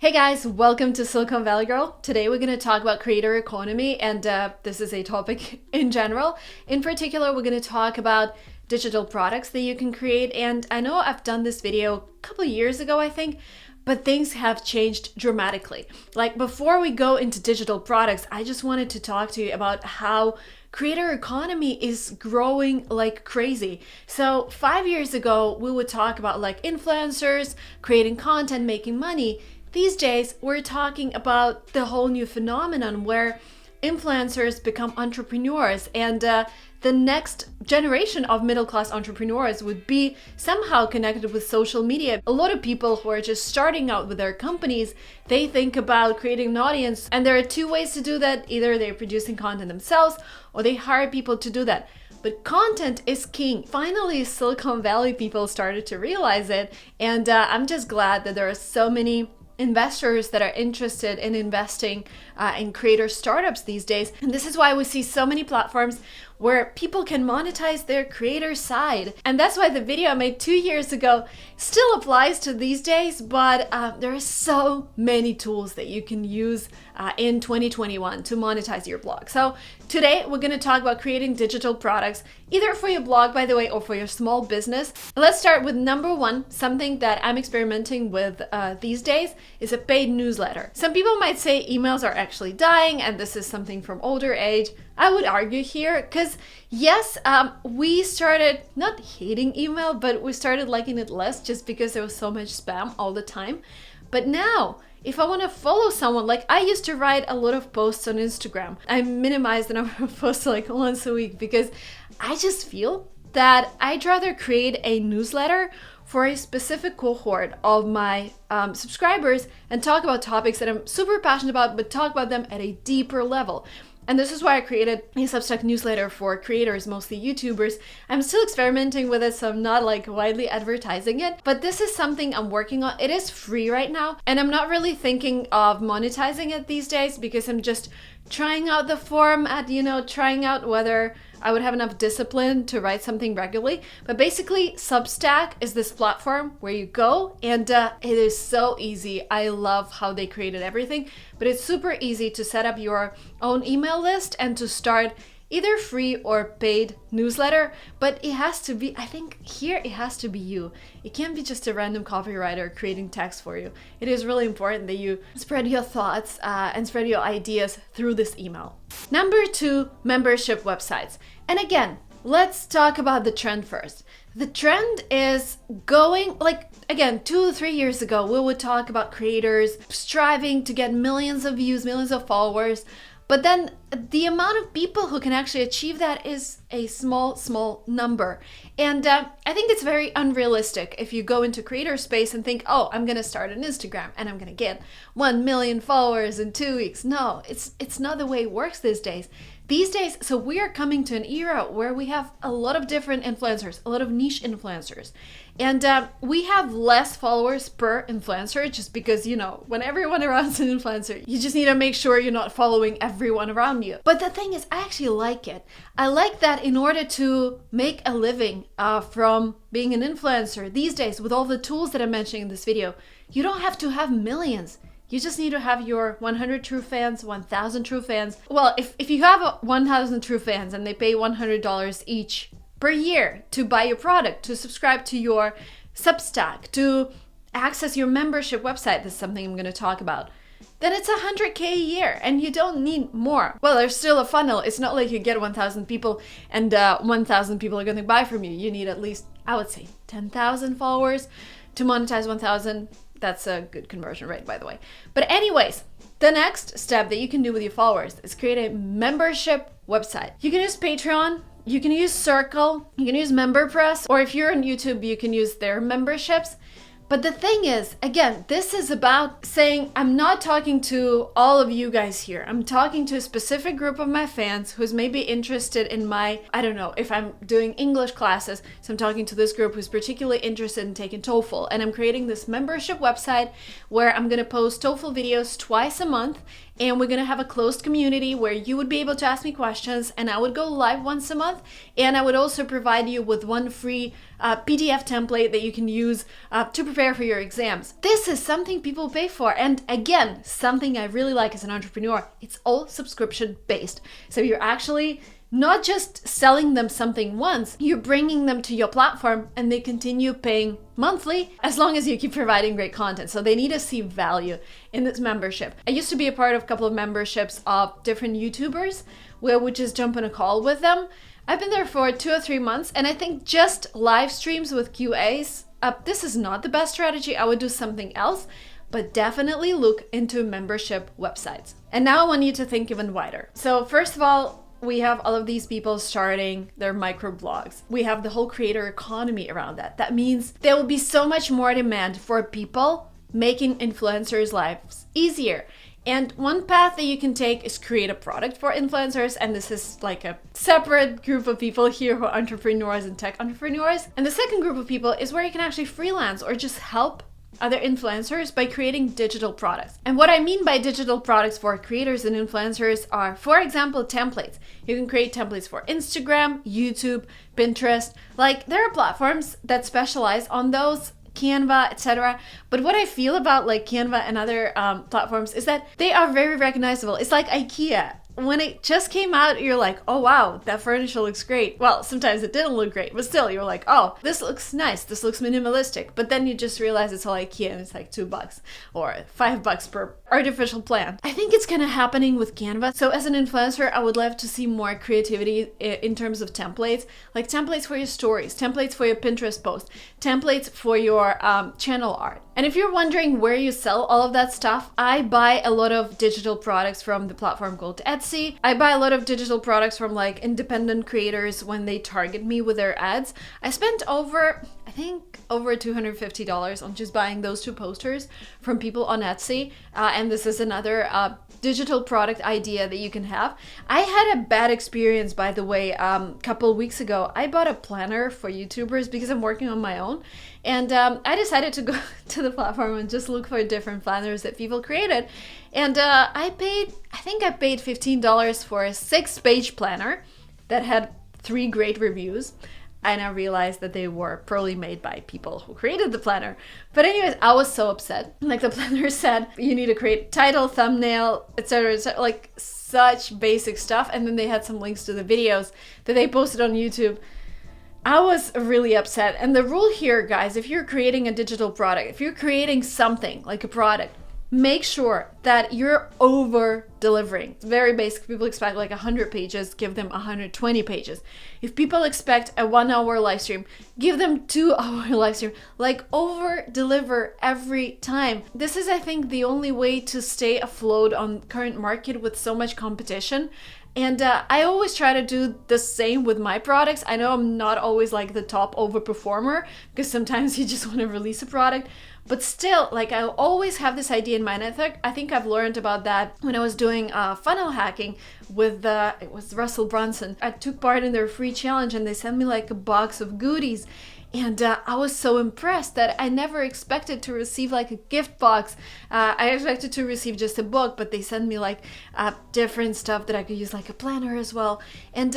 Hey guys, welcome to Silicon Valley Girl. Today we're going to talk about creator economy, and this is a topic in general. In particular, we're going to talk about digital products that you can create. And I know I've done this video a couple of years ago, I think, but things have changed dramatically. Like before we go into digital products, I just wanted to talk to you about how creator economy is growing like crazy. So 5 years ago, we would talk about like influencers, creating content, making money. These days, we're talking about the whole new phenomenon where influencers become entrepreneurs, and the next generation of middle-class entrepreneurs would be somehow connected with social media. A lot of people who are just starting out with their companies, they think about creating an audience, and there are two ways to do that. Either they're producing content themselves or they hire people to do that. But content is king. Finally, Silicon Valley people started to realize it, and I'm just glad that there are so many investors that are interested in investing in creator startups these days. And this is why we see so many platforms where people can monetize their creator side. And that's why the video I made 2 years ago still applies to these days, but there are so many tools that you can use in 2021 to monetize your blog. So today we're going to talk about creating digital products, either for your blog, by the way, or for your small business. Let's start with number one. Something that I'm experimenting with these days is a paid newsletter. Some people might say emails are actually dying and this is something from older age. I would argue here because yes, we started not hating email, but we started liking it less just because there was so much spam all the time. But now, if I want to follow someone, like I used to write a lot of posts on Instagram. I minimized the number of posts like once a week because I just feel that I'd rather create a newsletter for a specific cohort of my subscribers and talk about topics that I'm super passionate about, but talk about them at a deeper level. And this is why I created a Substack newsletter for creators, mostly YouTubers. I'm still experimenting with it, so I'm not like widely advertising it, but this is something I'm working on. It is free right now, and I'm not really thinking of monetizing it these days because I'm just trying out the format, trying out whether I would have enough discipline to write something regularly. But basically, Substack is this platform where you go, and it is so easy. I love how they created everything, but it's super easy to set up your own email list and to start either free or paid newsletter. But it has to be, I think here it has to be you. It can't be just a random copywriter creating text for you. It is really important that you spread your thoughts and spread your ideas through this email. Number two, membership websites. And again, let's talk about the trend first. The trend is going, like, again, 2 or 3 years ago, we would talk about creators striving to get millions of views, millions of followers. But then the amount of people who can actually achieve that is a small number. And I think it's very unrealistic if you go into creator space and think, oh, I'm going to start an Instagram and I'm going to get 1 million followers in 2 weeks. No, it's not the way it works these days. These days, so we are coming to an era where we have a lot of different influencers, a lot of niche influencers. And we have less followers per influencer just because, when everyone around is an influencer, you just need to make sure you're not following everyone around you. But the thing is, I actually like it. I like that in order to make a living from being an influencer these days, with all the tools that I'm mentioning in this video, you don't have to have millions. You just need to have your 100 true fans, 1,000 true fans. Well, if you have 1,000 true fans and they pay $100 each per year to buy your product, to subscribe to your Substack, to access your membership website, this is something I'm going to talk about, then it's $100K a year and you don't need more. Well, there's still a funnel. It's not like you get 1,000 people and 1,000 people are going to buy from you. You need at least, I would say, 10,000 followers to monetize 1,000. That's a good conversion rate, by the way. But anyways, the next step that you can do with your followers is create a membership website. You can use Patreon, you can use Circle, you can use MemberPress, or if you're on YouTube, you can use their memberships. But the thing is, again, this is about saying, I'm not talking to all of you guys here. I'm talking to a specific group of my fans who's maybe interested in my, I don't know, if I'm doing English classes, so I'm talking to this group who's particularly interested in taking TOEFL. And I'm creating this membership website where I'm going to post TOEFL videos twice a month. and we're gonna have a closed community where you would be able to ask me questions, and I would go live once a month, and I would also provide you with one free PDF template that you can use to prepare for your exams. This is something people pay for, and again, something I really like as an entrepreneur. It's all subscription based, so you're actually not just selling them something once, you're bringing them to your platform and they continue paying monthly as long as you keep providing great content. So they need to see value in this membership. I used to be a part of a couple of memberships of different YouTubers where I would just jump on a call with them. I've been there for 2 or 3 months, and I think just live streams with QAs, this is not the best strategy. I would do something else, but definitely look into membership websites. And now I want you to think even wider. So first of all, we have all of these people starting their microblogs. We have the whole creator economy around that. That means there will be so much more demand for people making influencers' lives easier. And one path that you can take is create a product for influencers. And this is like a separate group of people here who are entrepreneurs and tech entrepreneurs. And the second group of people is where you can actually freelance or just help other influencers by creating digital products. And what I mean by digital products for creators and influencers are, for example, templates. You can create templates for Instagram, YouTube, Pinterest. Like, there are platforms that specialize on those, Canva, etc. But what I feel about like Canva and other platforms is that they are very recognizable. It's like IKEA. When it just came out, you're like, oh wow, that furniture looks great. Well, sometimes it didn't look great, but still you're like, oh, this looks nice, this looks minimalistic. But then you just realize it's all IKEA and it's like $2 or $5 per artificial plant. I think it's kind of happening with Canva. So as an influencer, I would love to see more creativity in terms of templates, like templates for your stories, templates for your Pinterest post, templates for your channel art. And if you're wondering where you sell all of that stuff, I buy a lot of digital products from the platform called Etsy. I buy a lot of digital products from like independent creators when they target me with their ads. I spent over $250 on just buying those 2 posters from people on Etsy. And this is another digital product idea that you can have. I had a bad experience, by the way, a couple weeks ago. I bought a planner for YouTubers because I'm working on my own. And I decided to go to the platform and just look for different planners that people created. And I paid $15 for a 6-page planner that had 3 great reviews. And I realized that they were probably made by people who created the planner. But anyways, I was so upset. Like, the planner said, you need to create title, thumbnail, etc., like such basic stuff. And then they had some links to the videos that they posted on YouTube. I was really upset. And the rule here, guys, if you're creating a digital product, if you're creating something like a product, make sure that you're over delivering. It's very basic. People expect like 100 pages, give them 120 pages. If people expect a 1-hour live stream, give them 2-hour live stream. Like, over deliver every time. This is, I think, the only way to stay afloat on current market with so much competition. And I always try to do the same with my products. I know I'm not always like the top overperformer because sometimes you just want to release a product. But still, like, I always have this idea in mind. I think I've learned about that when I was doing funnel hacking with it was Russell Brunson. I took part in their free challenge and they sent me like a box of goodies. And I was so impressed that I never expected to receive like a gift box. I expected to receive just a book, but they sent me like different stuff that I could use, like a planner as well. And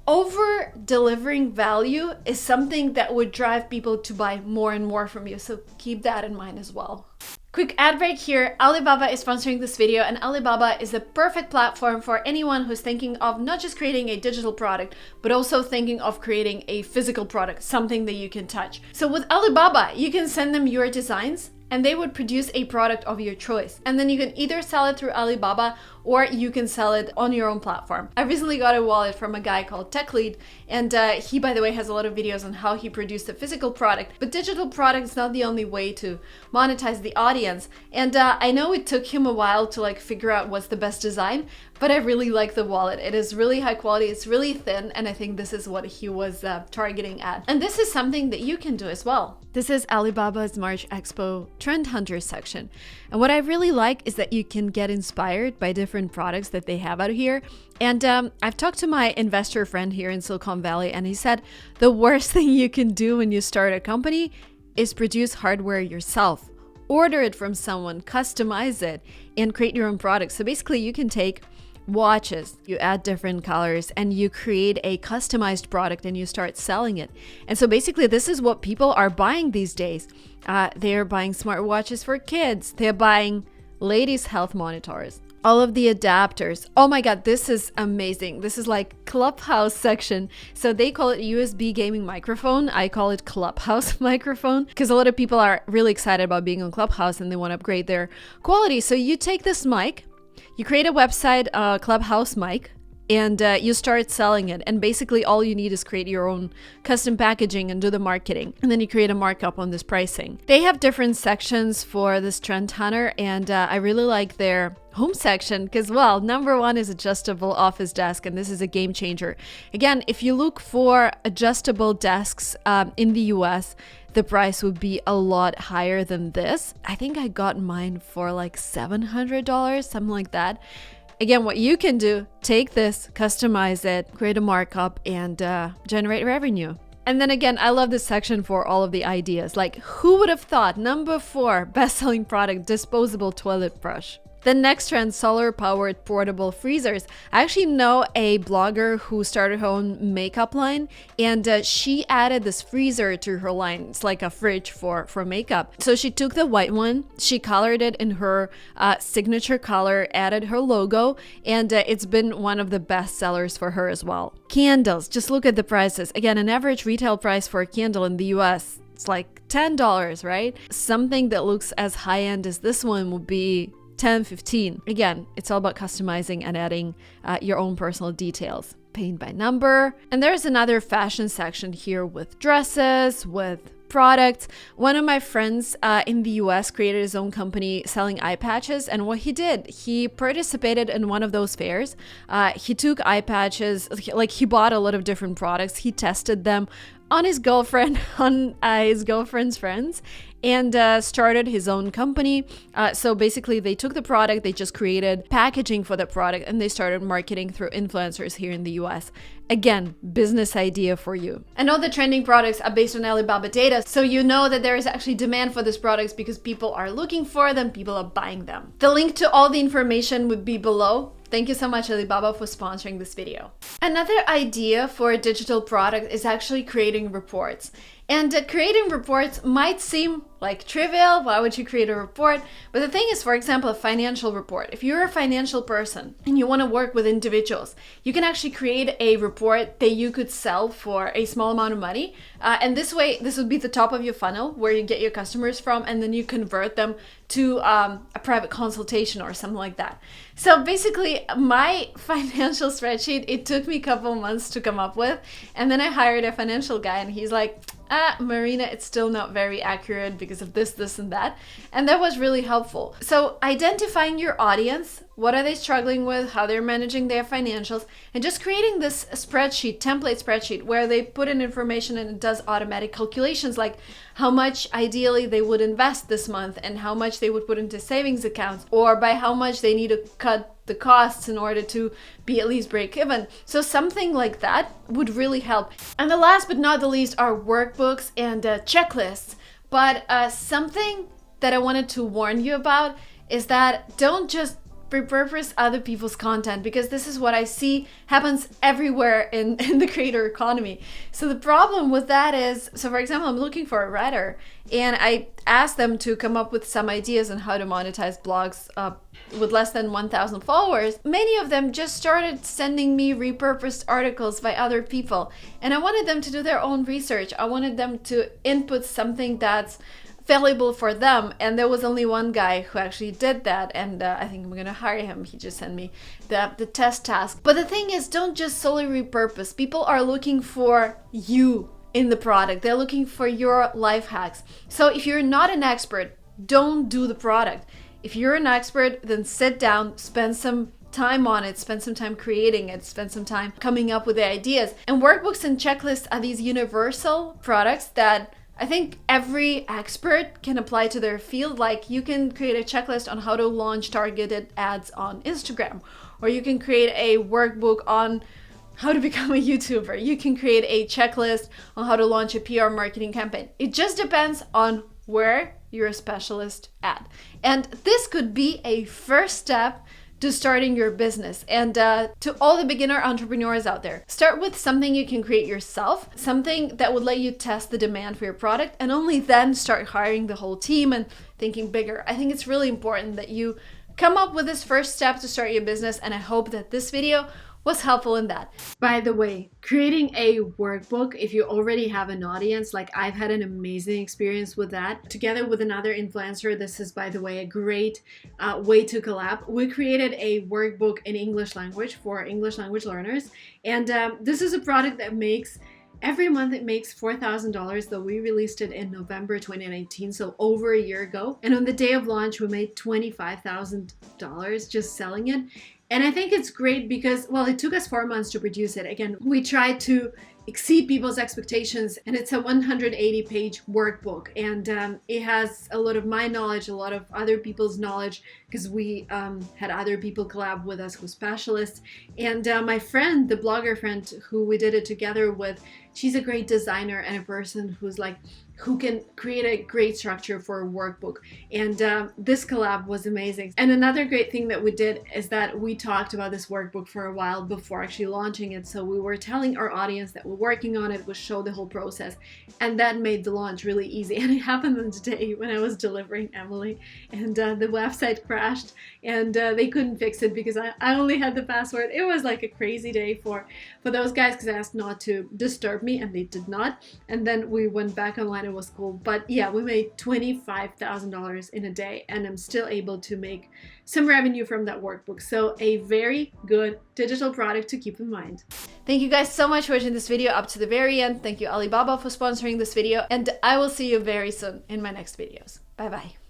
over delivering value is something that would drive people to buy more and more from you. So keep that in mind as well. Quick ad break here. Alibaba is sponsoring this video, and Alibaba is the perfect platform for anyone who's thinking of not just creating a digital product, but also thinking of creating a physical product, something that you can touch. So with Alibaba, you can send them your designs and they would produce a product of your choice. And then you can either sell it through Alibaba or you can sell it on your own platform. I recently got a wallet from a guy called Tech Lead, and he, by the way, has a lot of videos on how he produced a physical product. But digital product is not the only way to monetize the audience. And I know it took him a while to like figure out what's the best design, but I really like the wallet. It is really high quality, it's really thin, and I think this is what he was targeting at. And this is something that you can do as well. This is Alibaba's March Expo Trend Hunter section. And what I really like is that you can get inspired by different products that they have out here. And I've talked to my investor friend here in Silicon Valley, and he said the worst thing you can do when you start a company is produce hardware yourself, order it from someone, customize it, and create your own product. So basically you can take watches, you add different colors, and you create a customized product and you start selling it. And so basically this is what people are buying these days. They're buying smartwatches for kids. They're buying ladies' health monitors. All of the adapters. Oh my God, this is amazing. This is like Clubhouse section. So they call it USB gaming microphone. I call it Clubhouse microphone because a lot of people are really excited about being on Clubhouse and they want to upgrade their quality. So you take this mic, you create a website, Clubhouse mic, and you start selling it. And basically all you need is create your own custom packaging and do the marketing. And then you create a markup on this pricing. They have different sections for this trend hunter. And I really like their home section because, well, number one is adjustable office desk. And this is a game changer. Again, if you look for adjustable desks in the US, the price would be a lot higher than this. I think I got mine for like $700, something like that. Again, what you can do, take this, customize it, create a markup, and generate revenue. And then again, I love this section for all of the ideas. Like, who would have thought? Number 4, best-selling product, disposable toilet brush. The next trend, solar-powered portable freezers. I actually know a blogger who started her own makeup line, and she added this freezer to her line. It's like a fridge for makeup. So she took the white one, she colored it in her signature color, added her logo, and it's been one of the best sellers for her as well. Candles, just look at the prices. Again, an average retail price for a candle in the US, it's like $10, right? Something that looks as high-end as this one would be 10, 15. Again, it's all about customizing and adding your own personal details. Paint by number. And there's another fashion section here with dresses, with products. One of my friends in the US created his own company selling eye patches. And what he did, he participated in one of those fairs. He took eye patches, like he bought a lot of different products. He tested them on his girlfriend, on his girlfriend's friends, and started his own company. So basically they took the product, they just created packaging for the product, and they started marketing through influencers here in the US. Again, business idea for you. And all the trending products are based on Alibaba data, so you know that there is actually demand for these products because people are looking for them, people are buying them. The link to all the information would be below. Thank you so much, Alibaba, for sponsoring this video. Another idea for a digital product is actually creating reports. And creating reports might seem like trivial. Why would you create a report? But the thing is, for example, a financial report. If you're a financial person and you want to work with individuals, you can actually create a report that you could sell for a small amount of money. And this way, this would be the top of your funnel where you get your customers from, and then you convert them to a private consultation or something like that. So basically, my financial spreadsheet, it took me a couple months to come up with. And then I hired a financial guy and he's like, Marina, it's still not very accurate because of this, and that. And that was really helpful. So identifying your audience, what are they struggling with, how they're managing their financials, and just creating this spreadsheet, template spreadsheet, where they put in information and it does automatic calculations, like how much ideally they would invest this month and how much they would put into savings accounts, or by how much they need to cut the costs in order to be at least break even. So something like that would really help. And the last but not the least are workbooks and checklists. But something that I wanted to warn you about is that don't just repurpose other people's content, because this is what I see happens everywhere in the creator economy. So the problem with that is, so for example, I'm looking for a writer and I asked them to come up with some ideas on how to monetize blogs with less than 1,000 followers. Many of them just started sending me repurposed articles by other people, and I wanted them to do their own research. I wanted them to input something that's valuable for them, and there was only one guy who actually did that, and I think I'm gonna hire him. He just sent me the test task. But the thing is, don't just solely repurpose. People are looking for you in the product. They're looking for your life hacks. So if you're not an expert, don't do the product. If you're an expert, then sit down, spend some time on it, spend some time creating it, spend some time coming up with the ideas. And workbooks and checklists are these universal products that I think every expert can apply to their field. Like, you can create a checklist on how to launch targeted ads on Instagram, or you can create a workbook on how to become a YouTuber. You can create a checklist on how to launch a PR marketing campaign. It just depends on where you're a specialist at. And this could be a first step to starting your business. And to all the beginner entrepreneurs out there, start with something you can create yourself, something that would let you test the demand for your product, and only then start hiring the whole team and thinking bigger. I think it's really important that you come up with this first step to start your business, and I hope that this video was helpful in that. By the way, creating a workbook, if you already have an audience, like I've had an amazing experience with that. Together with another influencer, this is, by the way, a great way to collab. We created a workbook in English language for English language learners. And this is a product that makes, every month it makes $4,000, though we released it in November 2019, so over a year ago. And on the day of launch, we made $25,000 just selling it. And I think it's great because, well, it took us 4 months to produce it. Again, we tried to exceed people's expectations, and it's a 180-page workbook, and it has a lot of my knowledge, a lot of other people's knowledge, because we had other people collab with us who specialists. And my friend, the blogger friend who we did it together with, she's a great designer and a person who's like, who can create a great structure for a workbook. And this collab was amazing. And another great thing that we did is that we talked about this workbook for a while before actually launching it. So we were telling our audience that we're working on it, we showed the whole process, and that made the launch really easy. And it happened on the day when I was delivering Emily, and the website crashed, and they couldn't fix it because I only had the password. It was like a crazy day for those guys, because I asked not to disturb me, and they did not. And then we went back online. It was cool. But yeah, we made $25,000 in a day, and I'm still able to make some revenue from that workbook. So a very good digital product to keep in mind. Thank you guys so much for watching this video up to the very end. Thank you, Alibaba, for sponsoring this video, and I will see you very soon in my next videos. Bye bye.